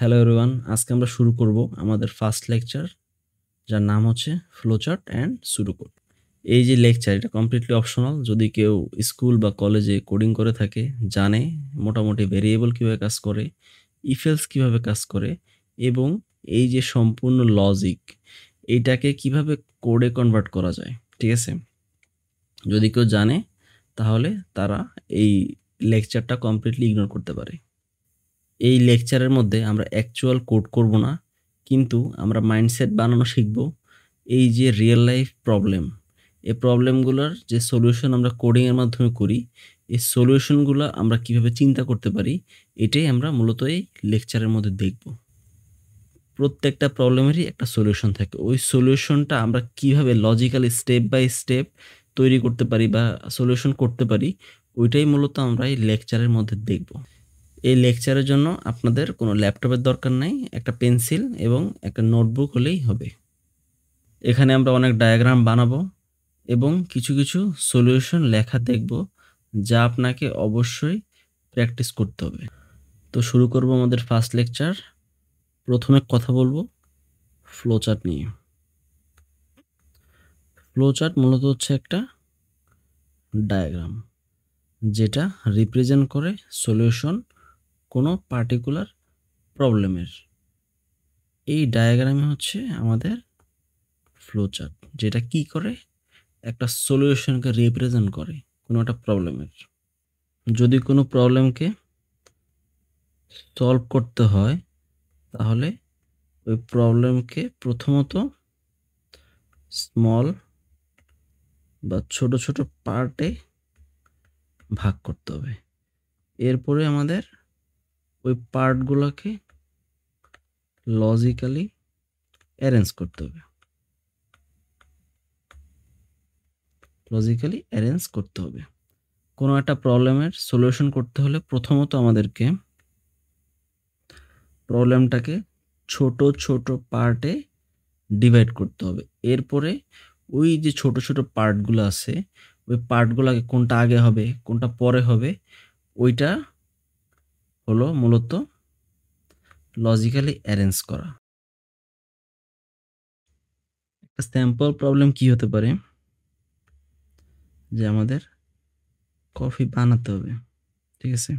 Hello everyone, আজকে আমরা শুরু করব আমাদের ফার্স্ট লেকচার, যার নাম হচ্ছে ফ্লোচার্ট অ্যান্ড সুডোকোড। এই যে লেকচার, এটা কমপ্লিটলি অপশনাল। যদি কেউ স্কুল বা কলেজে কোডিং করে থাকে, জানে মোটামুটি ভেরিয়েবল কীভাবে কাজ করে, ইফেলস কীভাবে কাজ করে, এবং এই যে সম্পূর্ণ লজিক, এইটাকে কিভাবে কোডে কনভার্ট করা যায়, ঠিক আছে? যদি কেউ জানে তাহলে তারা এই লেকচারটা কমপ্লিটলি ইগনোর করতে পারে। এই লেকচারের মধ্যে আমরা অ্যাকচুয়াল কোড করব না, কিন্তু আমরা মাইন্ডসেট বানানো শিখব। এই যে রিয়েল লাইফ প্রবলেম, এই প্রবলেমগুলোর যে সলিউশন আমরা কোডিংয়ের মাধ্যমে করি, এই সলিউশনগুলো আমরা কিভাবে চিন্তা করতে পারি, এটাই আমরা মূলত এই লেকচারের মধ্যে দেখব। প্রত্যেকটা প্রবলেমেরই একটা সলিউশন থাকে। ওই সলিউশনটা আমরা কিভাবে লজিক্যালি স্টেপ বাই স্টেপ তৈরি করতে পারি বা সলিউশন করতে পারি, ওইটাই মূলত আমরা এই লেকচারের মধ্যে দেখব। এই লেকচারের জন্য আপনাদের কোনো ল্যাপটপের দরকার নাই, একটা পেন্সিল এবং একটা নোটবুক হলেই হবে। এখানে আমরা অনেক ডায়াগ্রাম বানাবো এবং কিছু কিছু সলিউশন লেখা দেখব, যা আপনাকে অবশ্যই প্র্যাকটিস করতে হবে। তো শুরু করব আমাদের ফার্স্ট লেকচার। প্রথমে কথা বলবো ফ্লোচার্ট নিয়ে। ফ্লোচার্ট মূলত হচ্ছে একটা ডায়াগ্রাম, যেটা রিপ্রেজেন্ট করে সলিউশন কোনো পার্টিকুলার প্রবলেমের। এই ডায়াগ্রামে হচ্ছে আমাদের ফ্লোচার্ট, যেটা কি করে একটা সলিউশনকে রিপ্রেজেন্ট করে কোনো একটা প্রবলেমের। যদি কোনো প্রবলেমকে সলভ করতে হয়, তাহলে ওই প্রবলেমকে প্রথমত স্মল বা ছোট ছোট পার্টে ভাগ করতে হবে। এরপরে আমাদের ওই পার্টগুলোকে লজিক্যালি অ্যারেঞ্জ করতে হবে। কোনো একটা প্রবলেমের সলিউশন করতে হলে প্রথমত আমাদেরকে প্রবলেমটাকে ছোট ছোট পার্টে ডিভাইড করতে হবে। এরপরে ওই যে ছোট ছোট পার্টগুলো আছে, ওই পার্টগুলোকে কোনটা আগে হবে কোনটা পরে হবে, ওইটা হলো মূলত লজিক্যালি অ্যারেঞ্জ করা। একটা স্যাম্পল প্রবলেম কি হতে পারে, যে আমাদের কফি বানাতে হবে, ঠিক আছে?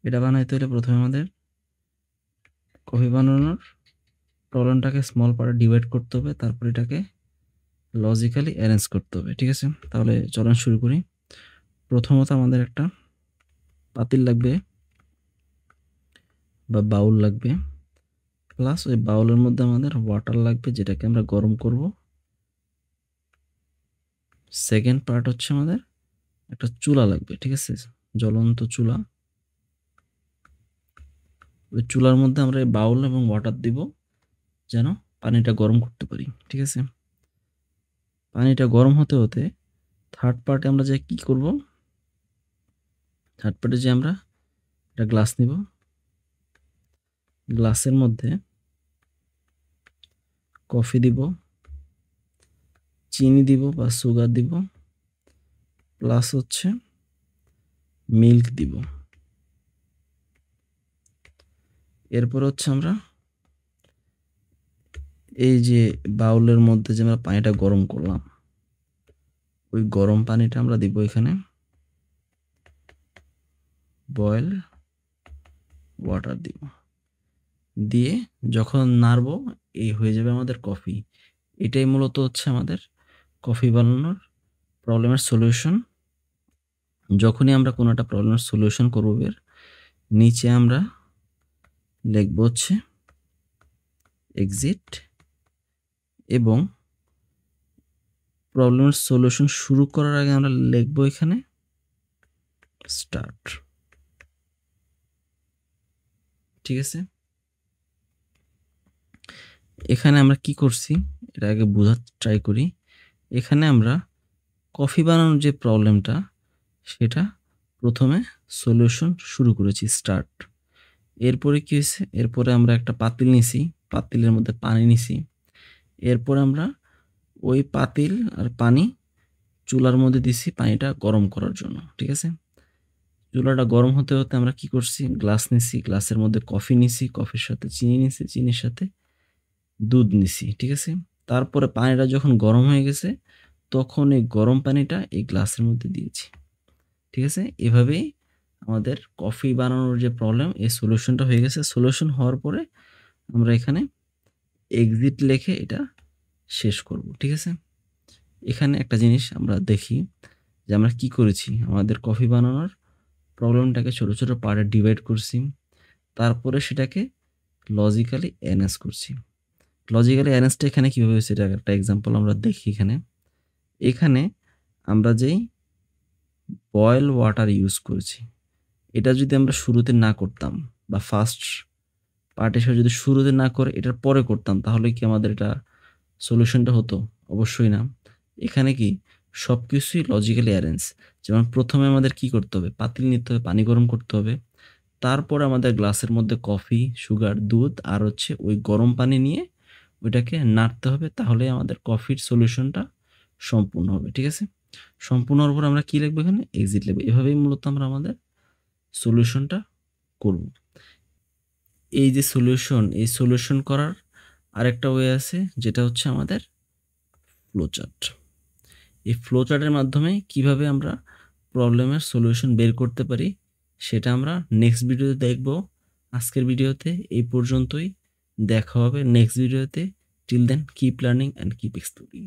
এটা বানাইতে হলে প্রথমে আমাদের কফি বানানোর প্রবলেমটাকে স্মল পার্টে ডিভাইড করতে হবে, তারপর এটাকে লজিক্যালি অ্যারেঞ্জ করতে হবে, ঠিক আছে? তাহলে চলুন শুরু করি। প্রথমত আমাদের একটা পাতিল লাগবে বা বাউল লাগবে, প্লাস ওই বাউলের মধ্যে আমাদের ওয়াটার লাগবে, যেটাকে আমরা গরম করব। সেকেন্ড পার্ট হচ্ছে আমাদের একটা চুলা লাগবে, ঠিক আছে? জ্বলন্ত চুলা। ওই চুলার মধ্যে আমরা এই বাউল এবং ওয়াটার দিব, যেন পানিটা গরম করতে পারি, ঠিক আছে? পানিটা গরম হতে হতে থার্ড পার্টে আমরা যে কি করব, থার্ড পার্টে যে আমরা একটা গ্লাস নিব, গ্লাসের মধ্যে কফি দিব, চিনি দিব বা সুগার দিব, প্লাস হচ্ছে মিল্ক দিব। এরপর হচ্ছে আমরা এই যে বাউলের মধ্যে যে আমরা পানিটা গরম করলাম, ওই গরম পানিটা আমরা দিব এখানে, বয়েল ওয়াটার দিব, দিয়ে যখন নাড়বো এই হয়ে যাবে আমাদের কফি। এটাই মূলত হচ্ছে আমাদের কফি বানানোর প্রবলেমের সলিউশন। যখনই আমরা কোনো একটা প্রবলেমের সলিউশন করবো, এর নিচে আমরা লিখবো হচ্ছে এক্সিট, এবং প্রবলেমের সলিউশন শুরু করার আগে আমরা লিখবো এখানে স্টার্ট, ঠিক আছে? এখানে আমরা কি করছি এটা আগে বোঝার ট্রাই করি। এখানে আমরা কফি বানানোর যে প্রবলেমটা, সেটা প্রথমে সলিউশন শুরু করেছি স্টার্ট। এরপরে কি হয়েছে, এরপরে আমরা একটা পাতিল নিছি, পাতিলের মধ্যে পানি নিছি। এরপর আমরা ওই পাতিল আর পানি চুলার মধ্যে দিছি পানিটা গরম করার জন্য, ঠিক আছে? চুলাটা গরম হতে, হতে আমরা কি করছি? গ্লাস নিছি, গ্লাসের মধ্যে কফি নিছি, কফির সাথে চিনি নিছি, চিনির সাথে দুধ নিছি। ঠিক আছে? তারপরে পানিটা যখন গরম হয়ে গেছে, তখন এই গরম পানিটা এই গ্লাসের মধ্যে দিয়েছি। ঠিক আছে? এভাবেই আমাদের কফি বানানোর যে প্রবলেম, এই সলিউশনটা হয়ে গেছে। সলিউশন হওয়ার পরে আমরা এখানে এক্সিট লিখে এটা শেষ করব। ঠিক আছে? এখানে একটা জিনিস আমরা দেখি যে আমরা কি করেছি। আমাদের কফি বানানোর প্রবলেমটাকে ছোট, ছোট পার্টে ডিভাইড করছি। তারপরে সেটাকে লজিক্যালি এনহান্স করছি। লজিক্যালি এনহান্সটা এখানে কিভাবে হয়েছে এটার একটা এক্সাম্পল আমরা দেখি এখানে। এখানে আমরা যেই বয়েল ওয়াটার ইউজ করেছি, এটা যদি আমরা শুরুতে না করতাম বা ফার্স্ট পার্ট হিসেবে যদি শুরুতে না করে এটার পরে করতাম, তাহলে কি আমাদের এটা সলিউশনটা হতো? অবশ্যই না। এখানে কি সবকিছুই লজিক্যালি অ্যারেঞ্জ। যেমন ১ম এ আমাদের কি করতে হবে? পাতিল নিতে হবে, পানি গরম করতে হবে। তারপরে আমাদের গ্লাসের মধ্যে কফি, সুগার, দুধ আর হচ্ছে ওই গরম পানি নিয়ে ওইটাকে নাড়তে হবে। তাহলেই আমাদের কফির সলিউশনটা সম্পূর্ণ হবে। ঠিক আছে? সম্পূর্ণ হওয়ার পর আমরা কি লিখবো এখানে? এক্সিট লিখবো। এভাবেই মূলত আমরা আমাদের সলিউশনটা করব। এই যে সলিউশন, এই সলিউশন করার আরেকটা ওয়ে আছে, যেটা হচ্ছে আমাদের ফ্লোচার্ট। এই ফ্লোচার্টের মাধ্যমে কিভাবে আমরা প্রবলেমের সলিউশন বের করতে পারি, সেটা আমরা নেক্সট ভিডিওতে দেখব। আজকের ভিডিওতে এই পর্যন্তই। দেখা হবে নেক্সট ভিডিওতে। Till then keep learning and keep exploring.